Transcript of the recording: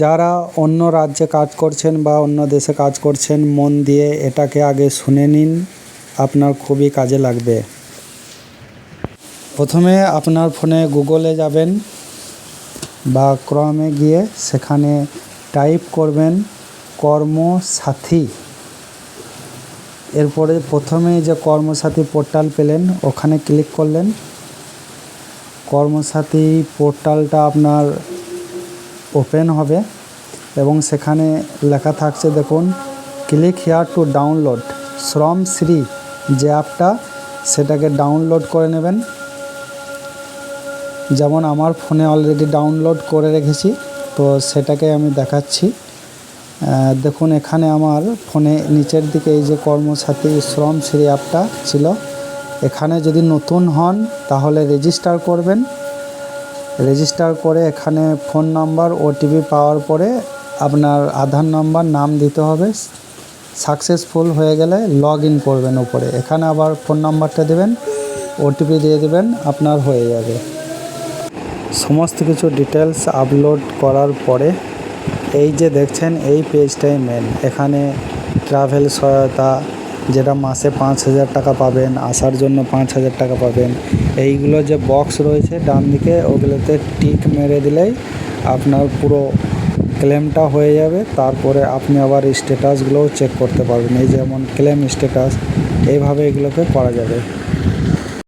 যারা অন্য রাজ্যে কাজ করছেন বা অন্য দেশে কাজ করছেন, মন দিয়ে এটাকে আগে শুনে নিন, আপনার খুবই কাজে লাগবে। প্রথমে আপনার ফোনে গুগলে যাবেন বা ক্রমে গিয়ে সেখানে টাইপ করবেন কর্মসাথী। এরপরে প্রথমে যে কর্মসাথী পোর্টাল পেলেন ওখানে ক্লিক করলেন। কর্মসাথী পোর্টালটা আপনার ওপেন হবে এবং সেখানে লেখা থাকছে দেখুন, click here to download Shramashree যে অ্যাপটা, সেটাকে ডাউনলোড করে নেবেন। যেমন আমার ফোনে অলরেডি ডাউনলোড করে রেখেছি, তো সেটাকে আমি দেখাচ্ছি। দেখুন এখানে আমার ফোনে নিচের দিকে এই যে কর্মসাথী শ্রমশ্রী অ্যাপটা ছিল, এখানে যদি নতুন হন তাহলে রেজিস্টার করবেন। রেজিস্টার করে এখানে ফোন নাম্বার ওটিপি পাওয়ার পরে আপনার আধার নাম্বার নাম দিতে হবে। সাকসেসফুল হয়ে গেলে লগ ইন করবেন উপরে, এখানে আবার ফোন নাম্বারটা দেবেন, ওটিপি দিয়ে দেবেন, আপনার হয়ে যাবে। সমস্ত কিছু ডিটেলস আপলোড করার পরে এই যে দেখছেন এই পেজটাই মেন। এখানে ট্রাভেল সহায়তা, যেটা মাসে 5,000 টাকা পাবেন, আসার জন্য 5,000 টাকা পাবেন, এইগুলো যে বক্স রয়েছে ডান দিকে ওগুলোতে টিক মেরে দিলেই আপনার পুরো ক্লেমটা হয়ে যাবে। তারপরে আপনি আবার স্ট্যাটাসগুলোও চেক করতে পারবেন, এই যেমন ক্লেম স্ট্যাটাস, এইভাবে এগুলোকে করা যাবে।